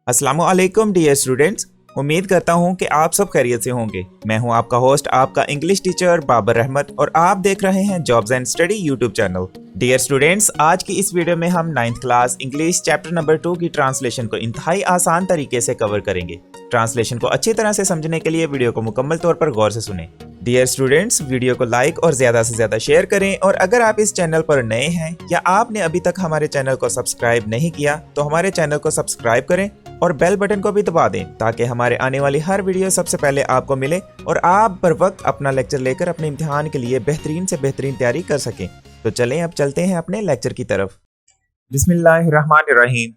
अस्सलामु अलैकुम dear students, उम्मीद करता हूँ कि आप सब खैरियत से होंगे। मैं हूँ आपका होस्ट, आपका इंग्लिश टीचर बाबर रहमत, और आप देख रहे हैं jobs and study YouTube channel. Dear students, आज की इस वीडियो में हम 9th class English chapter number 2 की ट्रांसलेशन को इंतहाई आसान तरीके से कवर करेंगे। ट्रांसलेशन को अच्छी तरह से समझने के लिए वीडियो को मुकम्मल तौर पर गौर से सुनें। डियर स्टूडेंट्स, वीडियो को लाइक और ज्यादा से ज्यादा शेयर करें, और अगर आप इस चैनल पर नए हैं या आपने अभी तक हमारे चैनल को सब्सक्राइब नहीं किया तो हमारे चैनल को सब्सक्राइब करें और बेल बटन को भी दबा दें ताकि हमारे आने वाली हर वीडियो सबसे पहले आपको मिले और आप बर वक्त अपना लेक्चर लेकर अपने इम्तिहान के लिए बेहतरीन से बेहतरीन तैयारी कर सकें। तो चलें अब चलते हैं अपने लेक्चर की तरफ। बिस्मिल्लाहिर्रहमानिर्रहीम।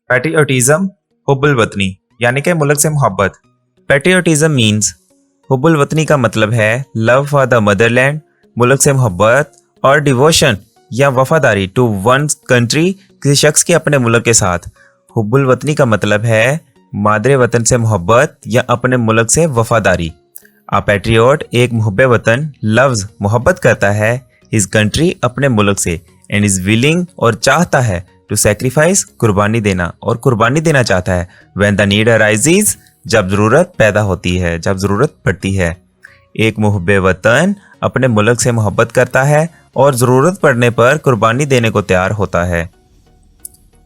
पैट्रियोटिज्म, हुब्बुल वतनी यानी कि मुल्क से मोहब्बत। पैट्रियोटिज्म मीन्स, हुब्बुल वतनी का मतलब है लव फॉर द मदरलैंड, मुल्क से मोहब्बत, और डिवोशन या वफादारी टू वन कंट्री, किसी शख्स की अपने मुल्क के साथ। हुब्बुल वतनी का मतलब है मादरे वतन से मोहब्बत या अपने मुल्क से वफादारी। आ पैट्रियोट एक मुहब्बे वतन लव्स मोहब्बत करता है हिज कंट्री अपने मुल्क से, एंड इज विलिंग और चाहता है टू सैक्रिफाइस कुर्बानी देना, और कुर्बानी देना चाहता है व्हेन द नीड अराइजेज जब ज़रूरत पैदा होती है, जब ज़रूरत पड़ती है। एक मुहब्बे वतन अपने मुल्क से मोहब्बत करता है और ज़रूरत पड़ने पर कुर्बानी देने को तैयार होता है।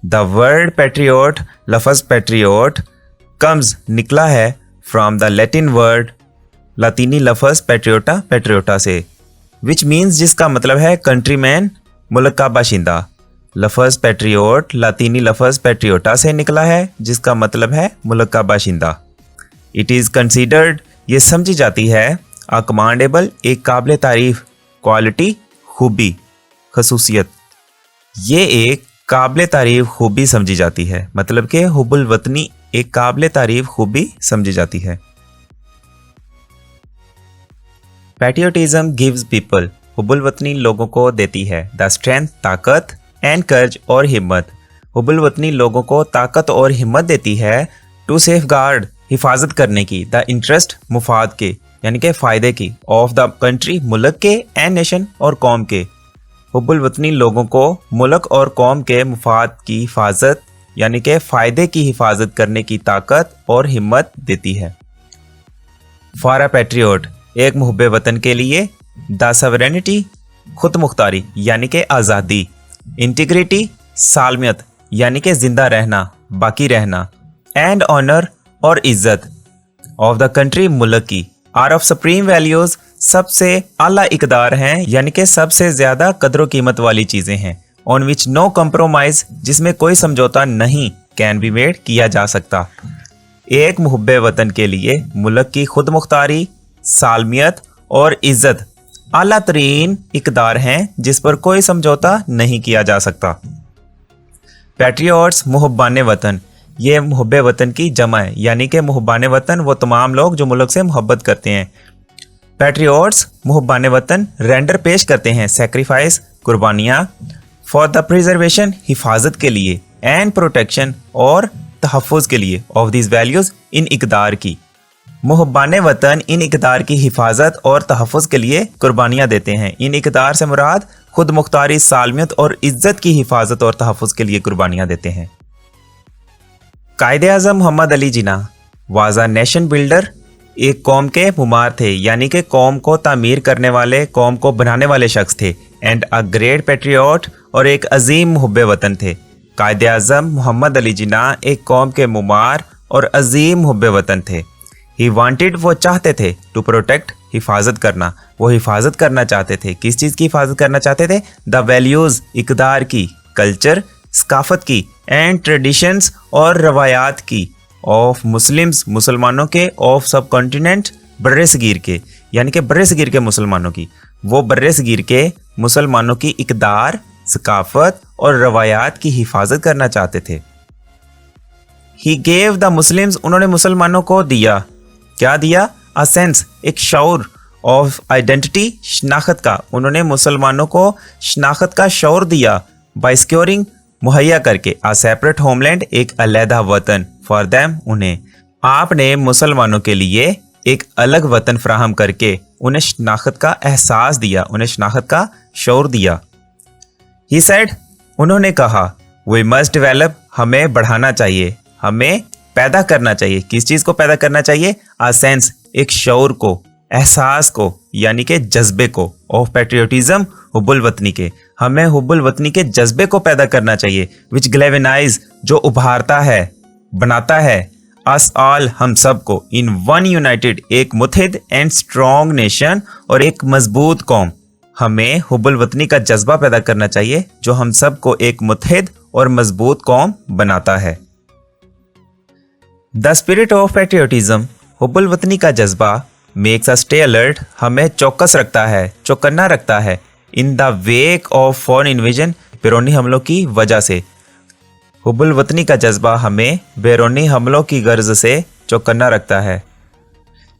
द वर्ड पैट्रियोट, लफ्ज़ पैट्रियोट कम्स निकला है फ्रॉम द लैटिन वर्ड, लातीनी लफ्ज़ पैट्रियोटा, पैट्रियोटा से, विच मीन्स जिसका मतलब है कंट्रीमैन, मुल्क का बाशिंदा। लफ्ज़ पैट्रियोट लातीनी लफ्ज़ पैट्रियोटा से निकला है जिसका मतलब है मुल्क का बाशिंदा। इट इज़ कंसीडर्ड, ये समझी जाती है, अ कमांडेबल, एक काबिल तारीफ, क्वालिटी, खूबी, खसूसियत। ये एक काबिल तारीफ खूबी समझी जाती है, मतलब कि हुब्बुल वतनी एक काबिल तारीफ खूबी समझी जाती है। पैट्रियोटिज्म गिव्स पीपल, हुब्बुल वतनी लोगों को देती है द स्ट्रेंथ, ताकत, एंड कर्ज और हिम्मत। हुब्बुल वतनी लोगों को ताकत और हिम्मत देती है टू सेफ गार्ड, हिफाजत करने की, द इंटरेस्ट, मुफाद के यानी कि फ़ायदे की, ऑफ द कंट्री, मुल्क के, एंड नेशन और कौम के। हुब्बुल वतनी लोगों को मुल्क और कौम के मुफाद की हिफाजत यानी कि फ़ायदे की हिफाजत करने की ताकत और हिम्मत देती है। फॉर अ पैट्रियोट, एक मुहब्बे वतन के लिए, द सवरेनिटी, खुद मुख्तारी यानी कि आज़ादी, इंटीग्रिटी, सालमियत यानी कि जिंदा रहना, बाकी रहना, एंड ऑनर और इज्जत, ऑफ द कंट्री, मुल्क की, आर ऑफ सुप्रीम वैल्यूज, सबसे आला इकदार हैं यानी कि सबसे ज्यादा कदर कीमत वाली चीजें हैं, ऑन विच नो कम्प्रोमाइज, जिसमें कोई समझौता नहीं, कैन बी मेड, किया जा सकता। एक मुहब्बे वतन के लिए मुल्क की खुद मुख्तारी, सालमियत और इज्जत आला तरीन इकदार हैं जिस पर कोई समझौता नहीं किया जा सकता। पैट्रियोट्स, मुहब्बाने वतन, ये मुहब्बे वतन की जमा है, यानी कि मुहब्बाने वतन वो तमाम लोग जो मुल्क से मोहब्बत करते हैं। पैट्रियोट्स, मुहब्बाने वतन रेंडर पेश करते हैं, सैक्रिफाइस, कुर्बानियाँ, फॉर द प्रिजर्वेशन, हिफाजत के लिए, एंड प्रोटेक्शन और तहफ़्फ़ुज़ के लिए, ऑफ दिस वैल्यूज़, इन इकदार की। मुहब्बाने वतन इन इकदार की हिफाजत और तहफ़्फ़ुज़ के लिए कुर्बानियाँ देते हैं। इन इकदार से मुराद खुद मुख्तारी, सालमियत और इज्जत की हिफाजत और तहफ़्फ़ुज़ के लिए कुर्बानियाँ देते हैं। Quaid-e-Azam Mohammad Ali Jinnah was a nation builder, एक कौम के मुमार थे यानी कि कौम को तामीर करने वाले, कौम को बनाने वाले शख्स थे, एंड अ ग्रेट पैट्रियोट, और एक अजीम मुहब्बे वतन थे। कायद-ए-आज़म मोहम्मद अली जिन्ना एक कौम के मुमार और अजीम मुहब्बे वतन थे। ही वांटेड, वो चाहते थे, टू प्रोटेक्ट, हिफाजत करना, वो हिफाजत करना चाहते थे। किस चीज़ की हिफाजत करना चाहते थे? द वैल्यूज़, इकदार की, कल्चर, सकाफत की, एंड ट्रेडिशंस और रवायात की, ऑफ मुस्लिम्स, मुसलमानों के, ऑफ सब कॉन्टिनेंट, बर्रे सगीर के यानी कि बर्रे सगीर के मुसलमानों की, वो बर्रे सगीर के मुसलमानों की इकदार, सकाफत और रवायात की हिफाजत करना चाहते थे। ही गेव द मुस्लिम्स, उन्होंने मुसलमानों को दिया, क्या दिया? अ सेंस, एक शऊर, ऑफ आइडेंटिटी, शनाख्त का, उन्होंने मुसलमानों को शनाख्त का शऊर दिया, बाय सिक्योरिंग, मुहैया करके, अ सेपरेट होमलैंड, एक अलहदा वतन, फॉर देम, उन्हें। आपने मुसलमानों के लिए एक अलग वतन फ्राहम करके उन्हें शनाख्त का एहसास दिया, उन्हें शनाख्त का शऊर दिया। ही सेड, उन्होंने कहा, वी मस्ट डेवलप, हमें बढ़ाना चाहिए, हमें पैदा करना चाहिए। किस चीज़ को पैदा करना चाहिए? अ सेंस, एक शऊर को, एहसास को, यानी कि जज्बे को, ऑफ पैट्रियोटिज्म, हुब्बुल वतनी के। हमें हुब्बुल वतनी के जज्बे को पैदा करना चाहिए, विच ग्लेवेनाइज, जो उभारता है, बनाता है, अस ऑल, हम सबको, इन वन यूनाइटेड, एक मुत्हिद एंड स्ट्रॉन्ग नेशन, और एक मजबूत कौम। हमें हुब्बुल वतनी का जज्बा पैदा करना चाहिए जो हम सबको एक मुत्हिद और मजबूत कौम बनाता है। द स्पिरिट ऑफ पैट्रियोटिज्म, हुब्बुल वतनी का जज्बा, मेक्स अस स्टे अलर्ट, हमें चौकस रखता है, चौकन्ना रखता है, in the wake of foreign invasion, बैरूनी हमलों की वजह से। हुब्बुल वतनी का जज्बा हमें बैरूनी हमलों की गर्ज से चौकन्ना रखता है।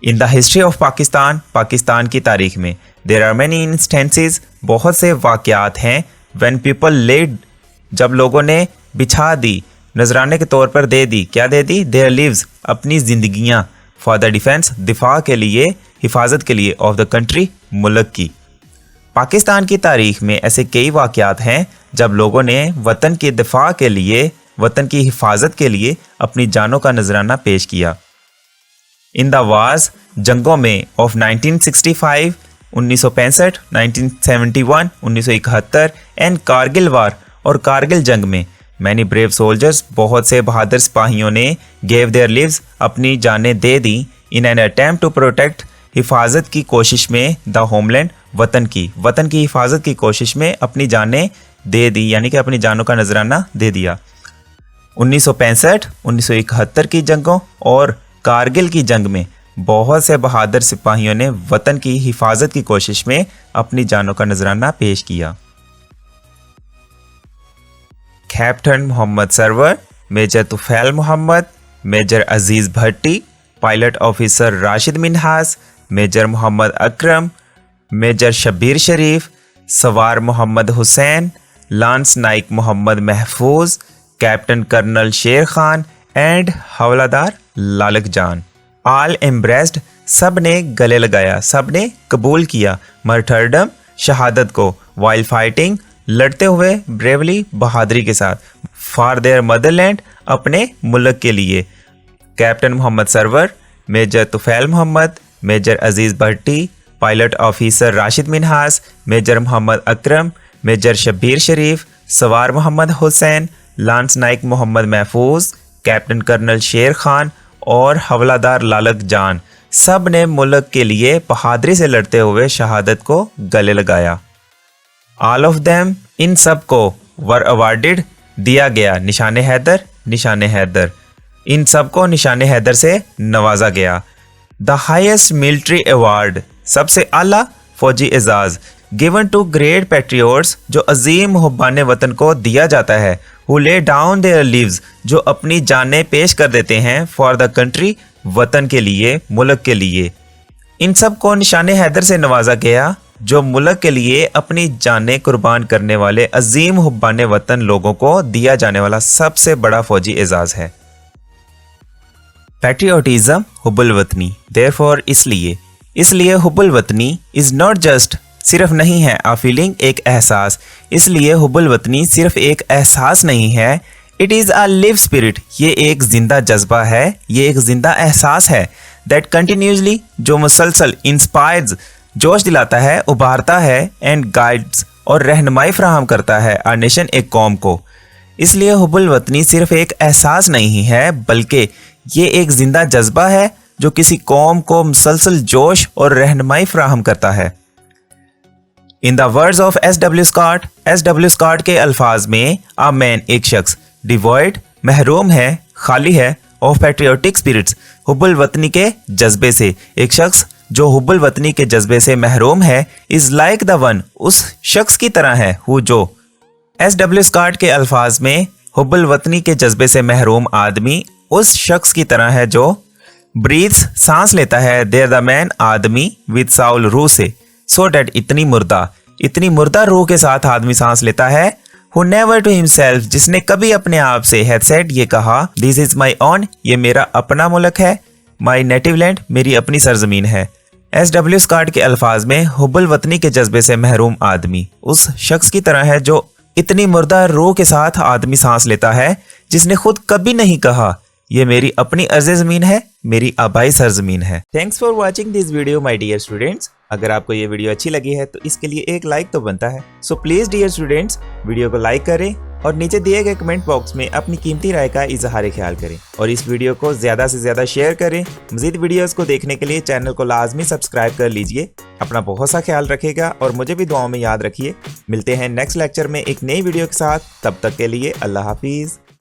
In the history of Pakistan, Pakistan की तारीख में, देर आर मैनी इंस्टेंसेस, बहुत से वाक़यात हैं, व्हेन पीपल लेड, जब लोगों ने बिछा दी, नजराने के तौर पर दे दी, क्या दे दी? देयर लिव्स, अपनी जिंदगियां, फॉर द डिफेंस, दिफा के लिए, हिफाजत के लिए, ऑफ द कंट्री, मुल्क की। पाकिस्तान की तारीख में ऐसे कई वाक़यात हैं जब लोगों ने वतन के दिफा के लिए, वतन की हिफाजत के लिए अपनी जानों का नजराना पेश किया। इन द वार्स, जंगों में, ऑफ 1965, 1965, 1971, 1971, एंड कारगिल वार, और कारगिल जंग में, मैनी ब्रेव सोल्जर्स, बहुत से बहादुर सिपाहियों ने, गेव देयर लिव्स, अपनी जानें दे दी, in an attempt to protect, हिफाजत की कोशिश में, द होमलैंड, वतन की हिफाजत की कोशिश में अपनी जानें दे दी, यानी कि अपनी जानों का नजराना दे दिया। 1965, 1971 की जंगों और कारगिल की जंग में बहुत से बहादुर सिपाहियों ने वतन की हिफाजत की कोशिश में अपनी जानों का नजराना पेश किया। Captain Mohammad Sarwar, major Tufail Mohammad, major Aziz Bhatti, pilot officer Rashid Minhas, major Mohammad Akram, major Shabbir Sharif, सवार Mohammad Hussain, lance naik Mohammad Mahfuz, captain colonel शेर खान एंड हवलादार लालक जान, ऑल एम्ब्रेस्ड, सब ने गले लगाया, सब ने कबूल किया, मर्टरडम, शहादत को, वाइल फाइटिंग, लड़ते हुए, ब्रेवली, बहादुरी के साथ, फॉर देयर मदरलैंड, अपने मुल्क के लिए। Captain Mohammad Sarwar, major Tufail Mohammad, major Aziz Bhatti, pilot officer Rashid Minhas, major Mohammad Akram, major Shabbir Sharif, सवार Mohammad Hussain, lance naik Mohammad Mahfuz, captain colonel शेर खान और हवलादार लालक जान, सब ने मुल्क के लिए बहादुरी से लड़ते हुए शहादत को गले लगाया। ऑल ऑफ देम, इन सब को, वर अवार्डेड, दिया गया, निशाने हैदर, निशाने हैदर, इन सब को निशाने हैदर से नवाजा गया। द हाईएस्ट मिलिट्री अवार्ड, सबसे आला फौजी एजाज, गिवन टू ग्रेट पैट्रियोट्स, जो अजीम हुब्बाने वतन को दिया जाता है, who lay down there lives, जो अपनी जानें पेश कर देते हैं, फॉर द कंट्री, वतन के लिए, मुल्क के लिए। इन सब को निशाने हैदर से नवाजा गया जो मुल्क के लिए अपनी जानें कुर्बान करने वाले अजीम हुब्बाने वतन लोगों को दिया जाने वाला सबसे बड़ा फौजी एजाज है। पैट्रियोटिज्म, हुब्बुल वतनी, देयरफॉर, इसलिए हुब्बुल वतनी इज नॉट जस्ट, सिर्फ नहीं है, आ फीलिंग, एक एहसास, इसलिए हुब्बुल वतनी सिर्फ एक एहसास नहीं है, it is a live spirit, ये एक जिंदा जज्बा है, ये एक जिंदा एहसास है, दैट कंटिन्यूसली, जो मुसलसल, इंस्पायर्स, जोश दिलाता है, उभारता है, एंड गाइड्स, और रहनुमाई फराहम करता है, आ नेशन, एक कौम को। इसलिए हुब्बुल वतनी सिर्फ एक एहसास नहीं है, बल्कि ये एक जिंदा जज्बा है जो किसी कौम को मुसलसल जोश और रहनुमाई फराहम करता है। In the words of S W. Scott के अल्फाज में, आ मैन, एक शख्स, डिवॉइड, महरूम है, खाली है, ऑफ पैट्रियोटिक स्पिरिट्स, हुब्बुल वतनी के जज्बे से, एक शख्स जो हुब्बुल वतनी के जज्बे से महरूम है, इज लाइक द वन, उस शख्स की तरह है, हु जो, एस.डब्ल्यू. स्कॉट के अल्फाज में, हुब्बुल वतनी के जज्बे से महरूम आदमी उस शख्स की तरह है जो ब्रीथ्स, सांस लेता है, देयर द मैन, आदमी, विद साउल, रूह से, सो डैट, इतनी मुर्दा रूह के साथ आदमी सांस लेता है, हु नेवर टू हिमसेल्फ, जिसने कभी अपने आप से, हैड सेड, ये कहा, दिस इज माई ओन, ये मेरा अपना मुल्क है, माई नेटिव लैंड, मेरी अपनी सरजमीन है। एस.डब्ल्यू. स्कॉट के अल्फाज में, हुब्बुल वतनी के जज्बे से महरूम आदमी उस शख्स की तरह है जो इतनी मुर्दा रूह के साथ आदमी सांस लेता है, जिसने खुद कभी नहीं कहा, ये मेरी अपनी अर्ज़ ज़मीन है, मेरी आबाई सरजमीन है। Thanks for watching this video my dear students. अगर आपको ये वीडियो अच्छी लगी है तो इसके लिए एक लाइक तो बनता है। So please dear students, video को लाइक करें और नीचे दिए गए कमेंट बॉक्स में अपनी कीमती राय का इजहार ख्याल करें और इस वीडियो को ज्यादा से ज्यादा शेयर करें। मजीद वीडियोस को देखने के लिए चैनल को लाजमी सब्सक्राइब कर लीजिए। अपना बहुत सा ख्याल रखिएगा और मुझे भी दुआओं में याद रखिए। मिलते हैं नेक्स्ट लेक्चर में एक नई वीडियो के साथ। तब तक के लिए अल्लाह हाफिज।